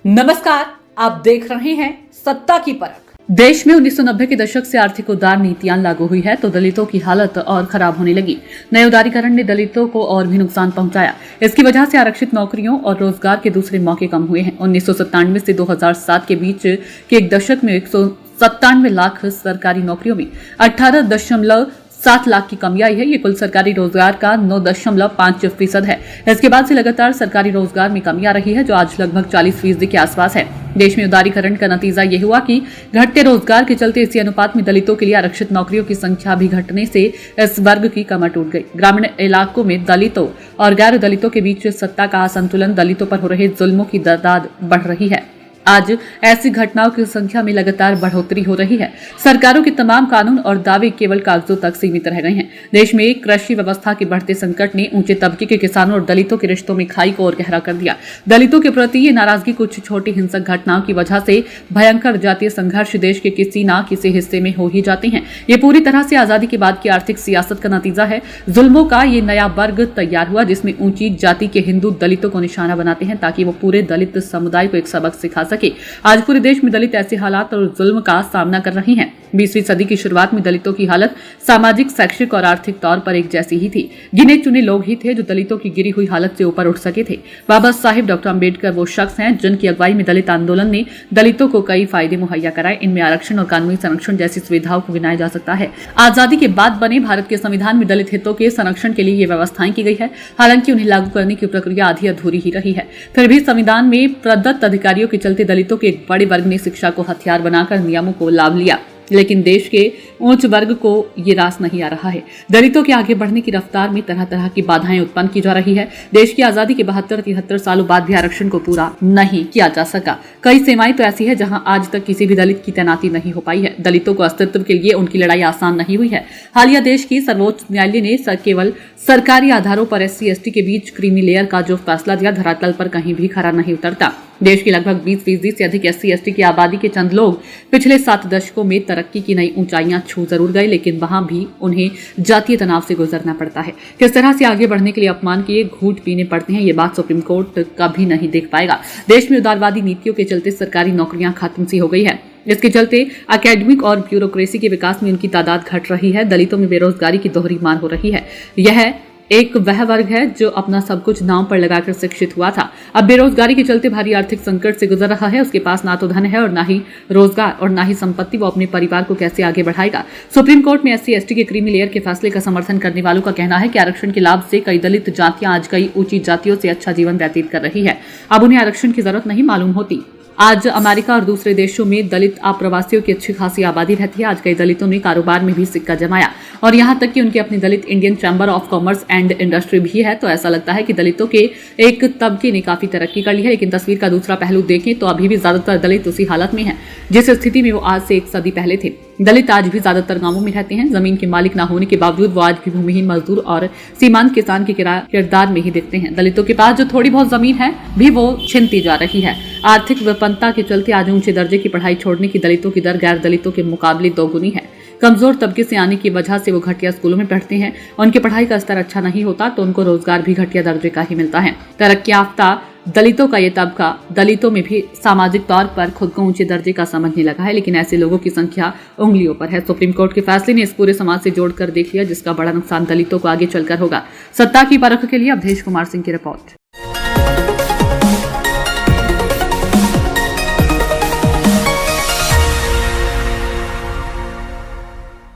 नमस्कार, आप देख रहे हैं सत्ता की परख। देश में 1990 के दशक से आर्थिक उदार नीतियां लागू हुई है तो दलितों की हालत और खराब होने लगी। नए उदारीकरण ने दलितों को और भी नुकसान पहुंचाया। इसकी वजह से आरक्षित नौकरियों और रोजगार के दूसरे मौके कम हुए हैं। 1997 से 2007 के बीच के एक दशक में 197 लाख सरकारी नौकरियों में 18.7 लाख की कमी आई है। ये कुल सरकारी रोजगार का 9.5% है। इसके बाद से लगातार सरकारी रोजगार में कमी आ रही है, जो आज लगभग 40% के आसपास है। देश में उदारीकरण का नतीजा ये हुआ कि घटते रोजगार के चलते इसी अनुपात में दलितों के लिए आरक्षित नौकरियों की संख्या भी घटने से इस वर्ग की कमर टूट गई। ग्रामीण इलाकों में दलितों और गैर दलितों के बीच सत्ता का असंतुलन, दलितों पर हो रहे जुल्मों की तादाद बढ़ रही है। आज ऐसी घटनाओं की संख्या में लगातार बढ़ोतरी हो रही है। सरकारों के तमाम कानून और दावे केवल कागजों तक सीमित रह गए हैं। देश में कृषि व्यवस्था के बढ़ते संकट ने ऊंचे तबके के किसानों और दलितों के रिश्तों में खाई को और गहरा कर दिया। दलितों के प्रति ये नाराजगी कुछ छोटी हिंसक घटनाओं की वजह से भयंकर जातीय संघर्ष देश के किसी न किसी हिस्से में हो ही जाते हैं। ये पूरी तरह से आजादी के बाद की आर्थिक सियासत का नतीजा है। जुल्मों का ये नया वर्ग तैयार हुआ जिसमें ऊंची जाति के हिंदू दलितों को निशाना बनाते हैं ताकि वो पूरे दलित समुदाय को एक सबक सिखा सके। आज पूरे देश में दलित ऐसे हालात और जुल्म का सामना कर रहे हैं। 20वीं सदी की शुरुआत में दलितों की हालत सामाजिक, शैक्षिक और आर्थिक तौर पर एक जैसी ही थी। गिने चुने लोग ही थे जो दलितों की गिरी हुई हालत से ऊपर उठ सके थे। बाबा साहिब डॉक्टर अम्बेडकर वो शख्स हैं जिनकी अगुवाई में दलित आंदोलन ने दलितों को कई फायदे मुहैया कराए। इनमें आरक्षण और कानूनी संरक्षण जैसी सुविधाओं को गिनाया जा सकता है। आजादी के बाद बने भारत के संविधान में दलित हितों के संरक्षण के लिए ये व्यवस्थाएं की गई है। हालांकि उन्हें लागू करने की प्रक्रिया आधी अधूरी ही रही है। फिर भी संविधान में प्रदत्त अधिकारियों के चलते दलितों के एक बड़े वर्ग ने शिक्षा को हथियार बनाकर नियमों को लाभ लिया, लेकिन देश के उच्च वर्ग को ये रास नहीं आ रहा है। दलितों के आगे बढ़ने की रफ्तार में तरह तरह की बाधाएं उत्पन्न की जा रही है। देश की आजादी के 72-73 सालों बाद भी आरक्षण को पूरा नहीं किया जा सका। कई सीमाएं तो ऐसी है जहां आज तक किसी भी दलित की तैनाती नहीं हो पाई है। दलितों को अस्तित्व के लिए उनकी लड़ाई आसान नहीं हुई है। हालिया देश की सर्वोच्च न्यायालय ने केवल सरकारी आधारों पर SC/ST के बीच क्रीमी लेयर का जो फैसला दिया, धरातल पर कहीं भी खरा नहीं उतरता। देश की लगभग 20% से अधिक SC/ST की आबादी के चंद लोग पिछले 7 दशकों में तरक्की की नई ऊंचाइयां छू जरूर गए, लेकिन वहां भी उन्हें जातीय तनाव से गुजरना पड़ता है। किस तरह से आगे बढ़ने के लिए अपमान के घूंट पीने पड़ते हैं, ये बात सुप्रीम कोर्ट कभी नहीं देख पाएगा। देश में उदारवादी नीतियों के चलते सरकारी नौकरियां खत्म सी हो गई है। इसके चलते एकेडमिक और ब्यूरोक्रेसी के विकास में उनकी तादाद घट रही है। दलितों में बेरोजगारी की दोहरी मार हो रही है। यह एक वह वर्ग है जो अपना सब कुछ नाव पर लगाकर शिक्षित हुआ था, अब बेरोजगारी के चलते भारी आर्थिक संकट से गुजर रहा है। उसके पास ना तो धन है और ना ही रोजगार और ना ही संपत्ति। वो अपने परिवार को कैसे आगे बढ़ाएगा। सुप्रीम कोर्ट में SC/ST के क्रीमी लेयर के फैसले का समर्थन करने वालों का कहना है कि आरक्षण के लाभ से कई दलित जातियां आज कई ऊंची जातियों से अच्छा जीवन व्यतीत कर रही है। अब उन्हें आरक्षण की जरूरत नहीं मालूम होती। आज अमेरिका और दूसरे देशों में दलित आप्रवासियों की अच्छी खासी आबादी रहती है। आज कई दलितों ने कारोबार में भी सिक्का जमाया और यहाँ तक कि उनकी अपनी Dalit Indian chamber of commerce and industry भी है। तो ऐसा लगता है कि दलितों के एक तबके ने काफी तरक्की कर ली है। लेकिन तस्वीर का दूसरा पहलू देखें तो अभी भी ज्यादातर दलित उसी हालत में है जिस स्थिति में वो आज से 1 सदी पहले थे। दलित आज भी ज्यादातर गांवों में रहते हैं। जमीन के मालिक न होने के बावजूद वो आज भी भूमिहीन मजदूर और सीमांत किसान के किरदार में ही दिखते हैं। दलितों के पास जो थोड़ी बहुत जमीन है भी वो छिनती जा रही है। आर्थिक विपन्नता के चलते आज ऊंचे दर्जे की पढ़ाई छोड़ने की दलितों की दर गैर दलितों के मुकाबले दोगुनी है। कमजोर तबके से आने की वजह से वो घटिया स्कूलों में पढ़ते हैं। उनकी पढ़ाई का स्तर अच्छा नहीं होता तो उनको रोजगार भी घटिया दर्जे का ही मिलता है। तरक्की याफ्ता दलितों का ये तबका दलितों में भी सामाजिक तौर पर खुद को ऊंचे दर्जे का समझने लगा है, लेकिन ऐसे लोगों की संख्या उंगलियों पर है। सुप्रीम कोर्ट के फैसले ने इस पूरे समाज से जोड़कर देख लिया, जिसका बड़ा नुकसान दलितों को आगे चलकर होगा। सत्ता की परख के लिए अवधेश कुमार सिंह की रिपोर्ट।